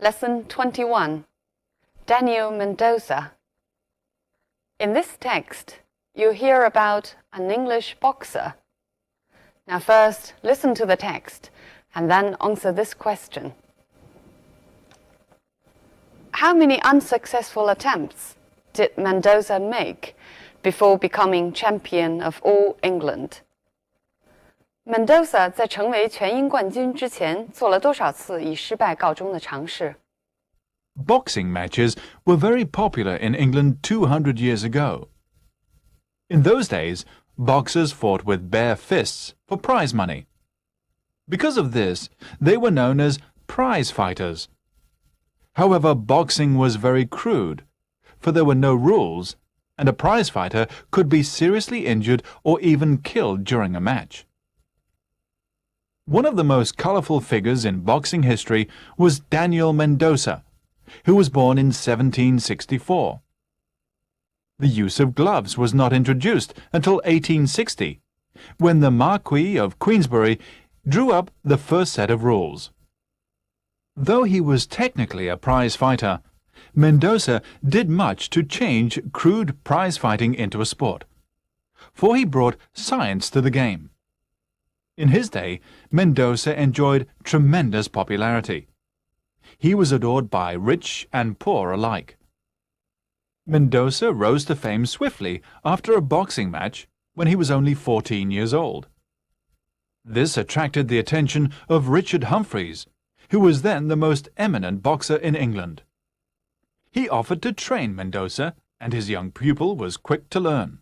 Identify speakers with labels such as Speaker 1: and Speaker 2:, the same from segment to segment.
Speaker 1: Lesson 21, Daniel Mendoza. In this text, you hear about an English boxer. Now first, listen to the text and then answer this question. How many unsuccessful attempts did Mendoza make before becoming champion of all England? Mendoza 在成为全英冠军之前做了多少次以失败告终的尝试？
Speaker 2: Boxing matches were very popular in England 200 years ago. In those days, boxers fought with bare fists for prize money. Because of this, they were known as prize fighters. However, boxing was very crude, for there were no rules, and a prize fighter could be seriously injured or even killed during a match. One of the most colorful figures in boxing history was Daniel Mendoza, who was born in 1764. The use of gloves was not introduced until 1860, when the Marquis of Queensberry drew up the first set of rules. Though he was technically a prize fighter, Mendoza did much to change crude prize fighting into a sport, for he brought science to the game. In his day, Mendoza enjoyed tremendous popularity. He was adored by rich and poor alike. Mendoza rose to fame swiftly after a boxing match when he was only 14 years old. This attracted the attention of Richard Humphreys, who was then the most eminent boxer in England. He offered to train Mendoza, and his young pupil was quick to learn.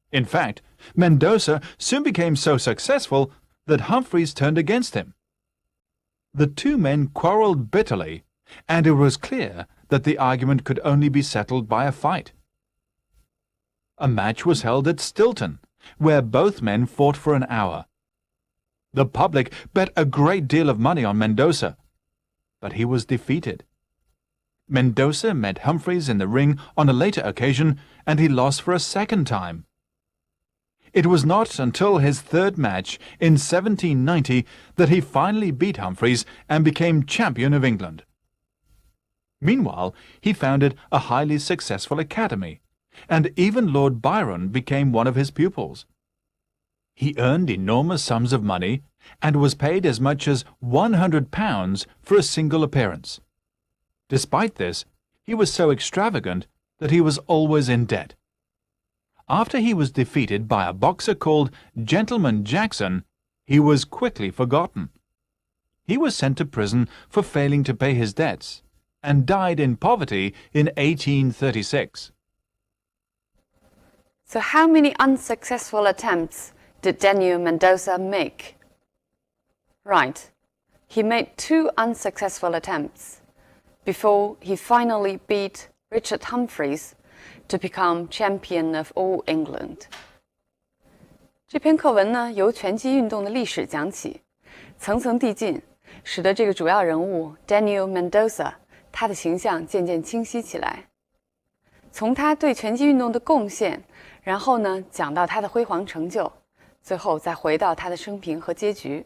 Speaker 2: In fact, Mendoza soon became so successful that Humphreys turned against him. The two men quarreled bitterly, and it was clear that the argument could only be settled by a fight. A match was held at Stilton, where both men fought for an hour. The public bet a great deal of money on Mendoza, but he was defeated. Mendoza met Humphreys in the ring on a later occasion, and he lost for a second time. It was not until his third match in 1790 that he finally beat Humphreys and became champion of England. Meanwhile, he founded a highly successful academy, and even Lord Byron became one of his pupils. He earned enormous sums of money and was paid as much as £100 for a single appearance. Despite this, he was so extravagant that he was always in debt. After he was defeated by a boxer called Gentleman Jackson, he was quickly forgotten. He was sent to prison for failing to pay his debts and died in poverty in 1836.
Speaker 1: So how many unsuccessful attempts did Daniel Mendoza make? Right, he made 2 unsuccessful attempts before he finally beat Richard Humphreys to become champion of all England. 这篇课文呢，由拳击运动的历史讲起，层层递进，使得这个主要人物 Daniel Mendoza 他的形象渐渐清晰起来。从他对拳击运动的贡献，然后呢，讲到他的辉煌成就，最后再回到他的生平和结局。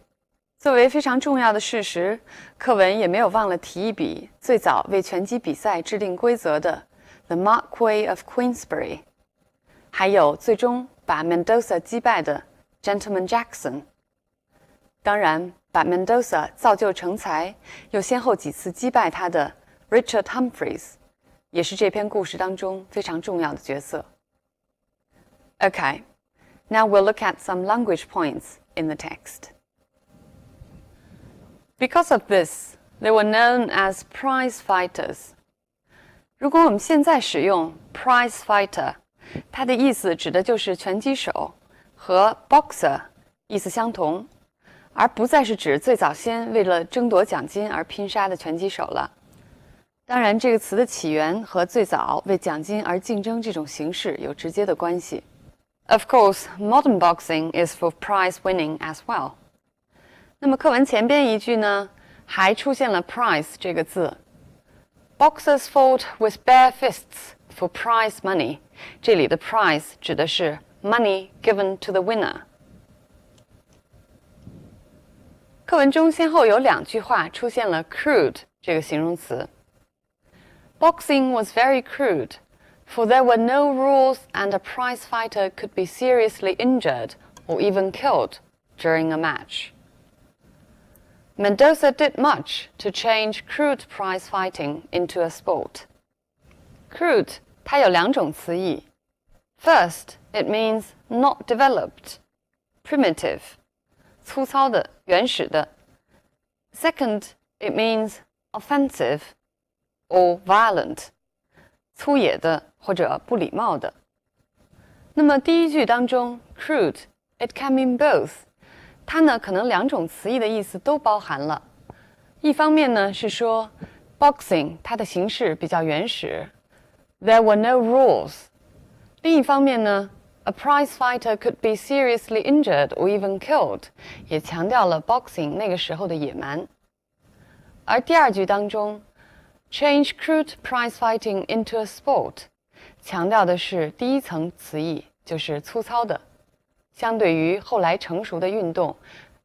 Speaker 1: 作为非常重要的事实，课文也没有忘了提一笔最早为拳击比赛制定规则的 The Marquis of Queensberry， 还有最终把 Mendoza 击败的 Gentleman Jackson。当然，把 Mendoza 造就成才，又先后几次击败他的 Richard Humphreys， 也是这篇故事当中非常重要的角色。Okay, now we'll look at some language points in the text. Because of this, they were known as prize fighters. 如果我们现在使用 prize fighter， 它的意思指的就是拳击手，和 boxer 意思相同，而不再是指最早先为了争夺奖金而拼杀的拳击手了。当然，这个词的起源和最早为奖金而竞争这种形式有直接的关系。Of course, modern boxing is for prize winning as well. 那么课文前边一句呢，还出现了 prize 这个字。Boxers fought with bare fists for prize money. 这里的 prize 指的是 money given to the winner. 课文中先后有2句话出现了 crude 这个形容词。Boxing was very crude, for there were no rules and a prize fighter could be seriously injured or even killed during a match. Mendoza did much to change crude prize fighting into a sport. Crude 它有2种词义。First, it means not developed, primitive, 粗糙的、原始的。Second, it means offensive or violent, 粗野的或者不礼貌的。那么第一句当中 crude, it can mean both. 它呢可能2种词义的意思都包含了。一方面呢是说 boxing 它的形式比较原始 ，there were no rules。另一方面呢 ，a prize fighter could be seriously injured or even killed， 也强调了 boxing 那个时候的野蛮。而第2句当中 change crude prize fighting into a sport， 强调的是第一层词义，就是粗糙的。相对于后来成熟的运动，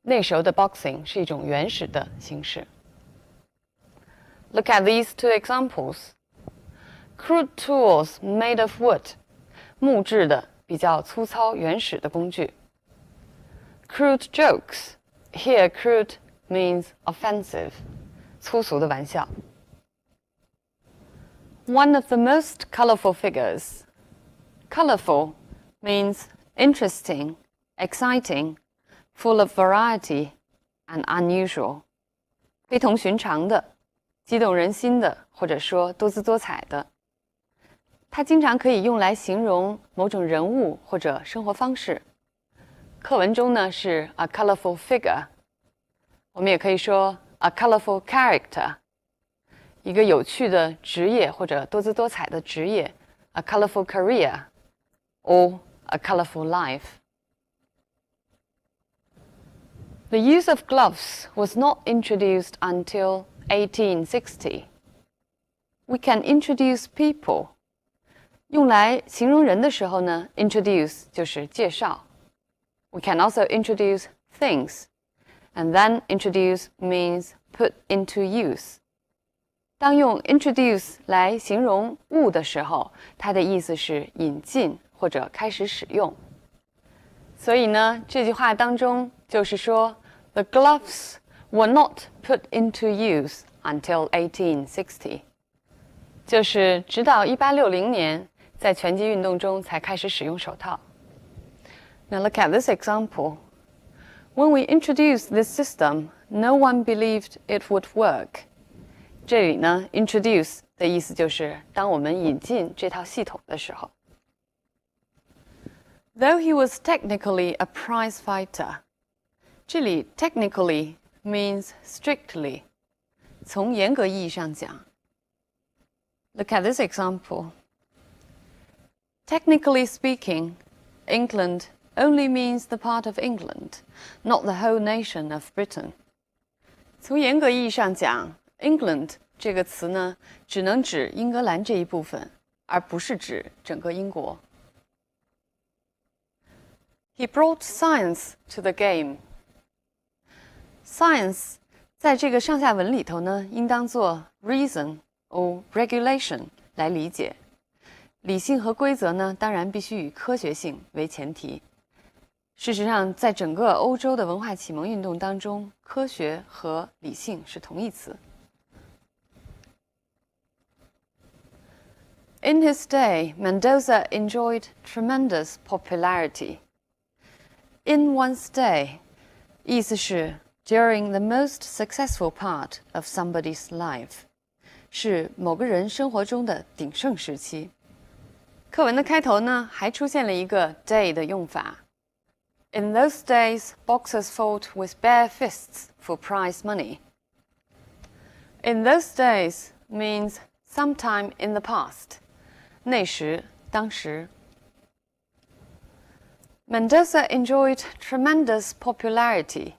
Speaker 1: 那时候的 boxing 是一种原始的形式。Look at these 2 examples. Crude tools made of wood. 木质的、比较粗糙、原始的工具。Crude jokes. Here, crude means offensive. 粗俗的玩笑。One of the most colorful figures. Colorful means interesting, exciting, full of variety, and unusual. 非同寻常的、激动人心的，或者说多姿多彩的。它经常可以用来形容某种人物或者生活方式。课文中呢是 a colorful figure， 我们也可以说 a colorful character， 一个有趣的职业或者多姿多彩的职业 a colorful career or a colorful life. The use of gloves was not introduced until 1860. We can introduce people. 用来形容人的时候呢 introduce 就是介绍。We can also introduce things. And then introduce means put into use. 当用 introduce 来形容物的时候，它的意思是引进或者开始使用。所以呢，这句话当中就是说 The gloves were not put into use until 1860. 就是直到1860年，在拳击运动中才开始使用手套。Now look at this example. When we introduced this system, no one believed it would work. 这里呢 introduce 的意思就是当我们引进这套系统的时候。Though he was technically a prize fighter. 这里 technically means strictly. 从严格意义上讲。Look at this example. Technically speaking, England only means the part of England, not the whole nation of Britain. 从严格意义上讲 England 这个词呢，只能指英格兰这一部分，而不是指整个英国。He brought science to the game. Science 在这个上下文里头呢，应当做 reason or regulation 来理解。理性和规则呢，当然必须以科学性为前提。事实上，在整个欧洲的文化启蒙运动当中，科学和理性是同义词。In his day, Mendoza enjoyed tremendous popularity. In one's day, 意思是 during the most successful part of somebody's life, 是某个人生活中的鼎盛时期。课文的开头呢，还出现了一个 day 的用法。In those days, boxers fought with bare fists for prize money. In those days means sometime in the past. 那时，当时。Mendoza enjoyed tremendous popularity.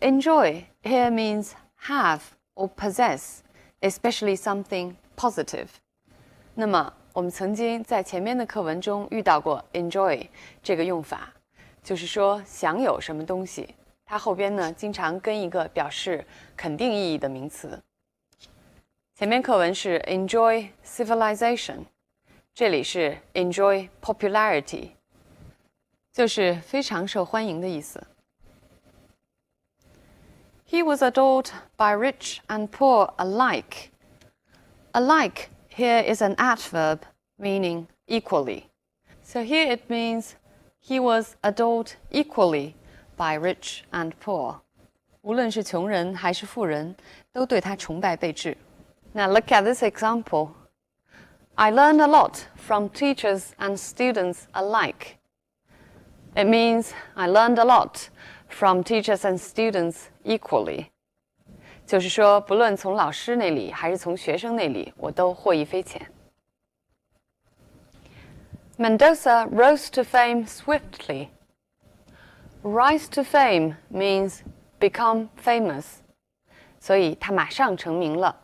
Speaker 1: Enjoy here means have or possess, especially something positive. 那么，我们曾经在前面的课文中遇到过 enjoy 这个用法，就是说享有什么东西。它后边呢经常跟一个表示肯定意义的名词。前面课文是 enjoy civilization， 这里是 enjoy popularity， 就是非常受欢迎的意思。He was adored by rich and poor alike. Alike here is an adverb meaning equally. So here it means he was adored equally by rich and poor. 无论是穷人还是富人，都对他崇拜备至。Now look at this example. I learned a lot from teachers and students alike. It means I learned a lot from teachers and students equally. 就是说，不论从老师那里还是从学生那里，我都获益匪浅。Mendoza rose to fame swiftly. Rise to fame means become famous. 所以他马上成名了。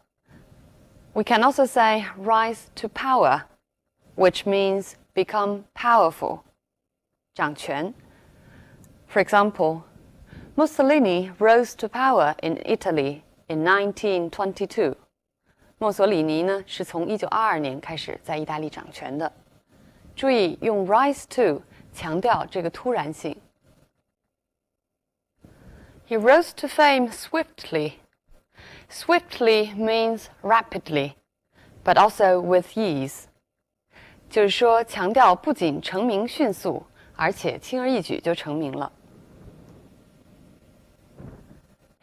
Speaker 1: We can also say rise to power, which means become powerful. 掌权。For example, Mussolini rose to power in Italy in 1922. 墨索里尼呢是从1922年开始在意大利掌权的。注意用 rise to 强调这个突然性。He rose to fame swiftly. Swiftly means rapidly, but also with ease. 就是说，强调不仅成名迅速，而且轻而易举就成名了。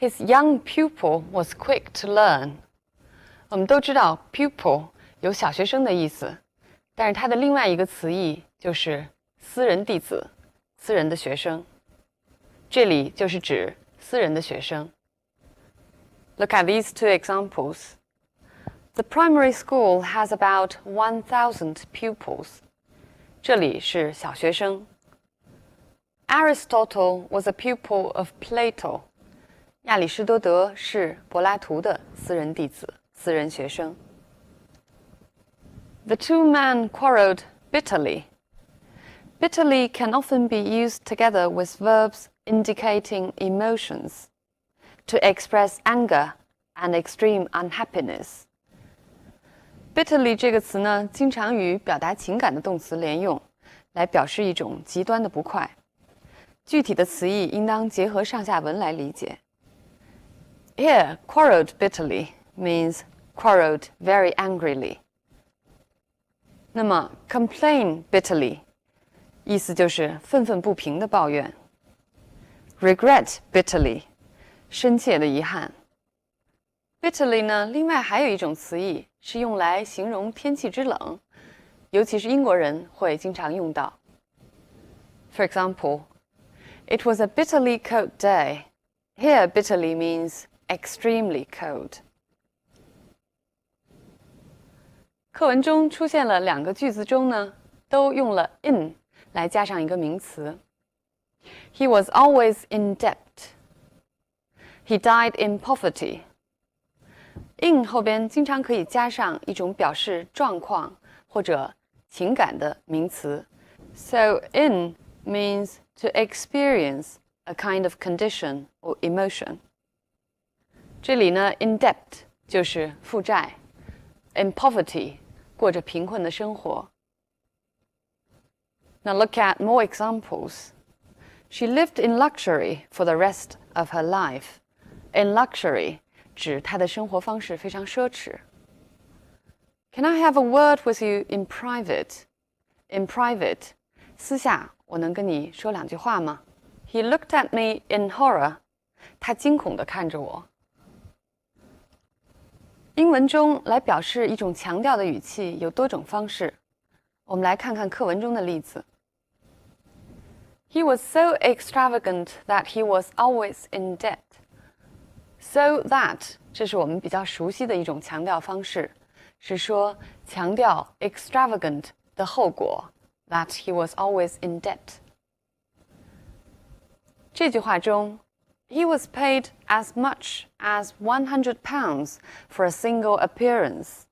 Speaker 1: His young pupil was quick to learn. 我们都知道 pupil 有小学生的意思，但是它的另外一个词义就是私人弟子、私人的学生。这里就是指私人的学生。Look at these two examples. The primary school has about 1,000 pupils. 这里是小学生。Aristotle was a pupil of Plato. 亚里士多德是柏拉图的私人弟子、私人学生。The two men quarreled bitterly. Bitterly can often be used together with verbs indicating emotions to express anger and extreme unhappiness. Bitterly 这个词呢，经常与表达情感的动词连用，来表示一种极端的不快。具体的词义应当结合上下文来理解。Here, quarreled bitterly means quarreled very angrily. 那么 complain bitterly 意思就是愤愤不平的抱怨。Regret bitterly 深切的遗憾。Bitterly 呢，另外还有一种词义是用来形容天气之冷，尤其是英国人会经常用到。For example, it was a bitterly cold day. Here, bitterly means extremely cold. 课文中出现了两个句子中呢，都用了 in 来加上一个名词。He was always in debt. He died in poverty. In 后边经常可以加上一种表示状况或者情感的名词。So in means to experience a kind of condition or emotion. 这里呢 in debt 就是负债 in poverty 过着贫困的生活。Now look at more examples. She lived in luxury for the rest of her life. In luxury 指她的生活方式非常奢侈。Can I have a word with you in private? In private 私下我能跟你说两句话吗？ He looked at me in horror. 他惊恐地看着我。英文中来表示一种强调的语气有多种方式，我们来看看课文中的例子。He was so extravagant that he was always in debt. So that 这是我们比较熟悉的一种强调方式，是说强调 extravagant 的后果 that he was always in debt. 这句话中He was paid as much as £100 for a single appearance.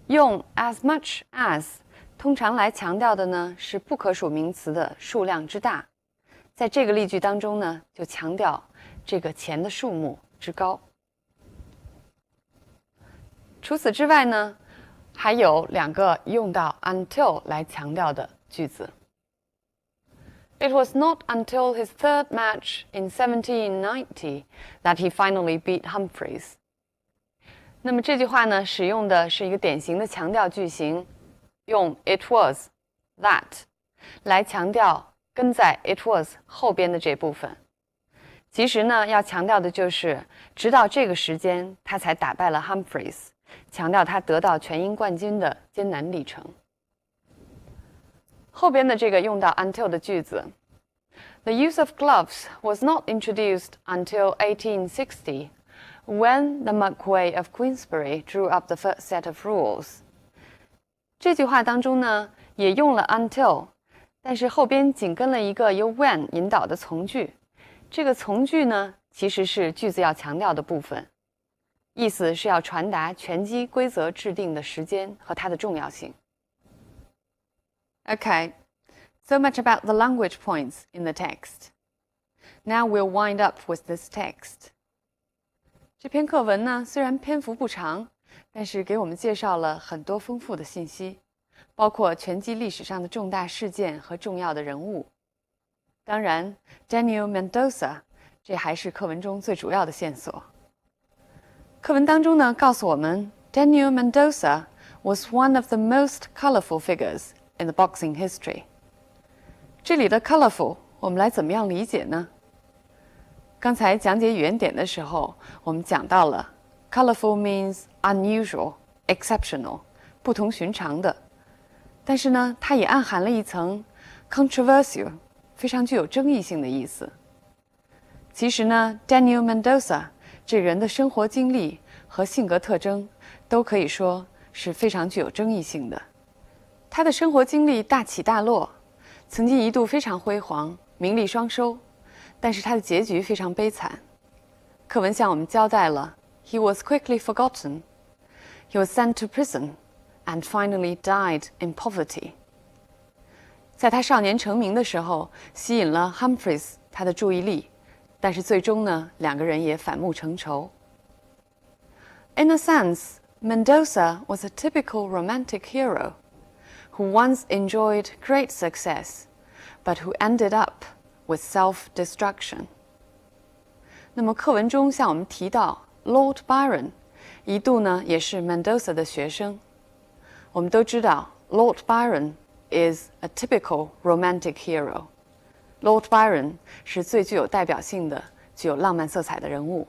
Speaker 1: 用 as much as 通常来强调的呢是不可数名词的数量之大，在这个例句当中呢，就强调这个钱的数目之高。除此之外呢，还有2个用到 until 来强调的句子。It was not until his third match in 1790 that he finally beat Humphreys. 那么这句话呢，使用的是一个典型的强调句型，用 it was, that 来强调跟在 it was 后边的这部分。其实呢，要强调的就是直到这个时间，他才打败了 Humphreys， 强调他得到全英冠军的艰难历程。后边的这个用到 until 的句子 The use of gloves was not introduced until 1860, when the Marquess of Queensberry drew up the first set of rules. 这句话当中呢，也用了 until， 但是后边紧跟了一个由 when 引导的从句。这个从句呢，其实是句子要强调的部分，意思是要传达拳击规则制定的时间和它的重要性。Okay, so much about the language points in the text. Now we'll wind up with this text. 这篇课文呢，虽然篇幅不长，但是给我们介绍了很多丰富的信息，包括拳击历史上的重大事件和重要的人物。当然 Daniel Mendoza 这还是课文中最主要的线索。课文当中呢，告诉我们 Daniel Mendoza was one of the most colorful figures in the boxing history. 这里的 colorful 我们来怎么样理解呢？刚才讲解语言点的时候，我们讲到了 colorful means unusual, exceptional, 不同寻常的。但是呢，它也暗含了一层 controversial, 非常具有争议性的意思。其实呢 Daniel Mendoza 这人的生活经历和性格特征都可以说是非常具有争议性的。他的生活经历大起大落，曾经一度非常辉煌，名利双收，但是他的结局非常悲惨。课文向我们交代了 He was quickly forgotten. He was sent to prison and finally died in poverty. 在他少年成名的时候，吸引了 Humphreys 他的注意力，但是最终呢，2个人也反目成仇。In a sense, Mendoza was a typical romantic hero who once enjoyed great success, but who ended up with self-destruction. 那么课文中向我们提到 Lord Byron 一度呢也是 Mendoza 的学生。我们都知道 Lord Byron is a typical romantic hero. Lord Byron 是最具有代表性的、具有浪漫色彩的人物。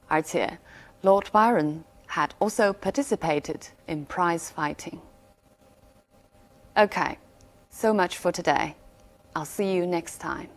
Speaker 1: 而且 Lord Byron had also participated in prize fighting. Okay, so much for today. I'll see you next time.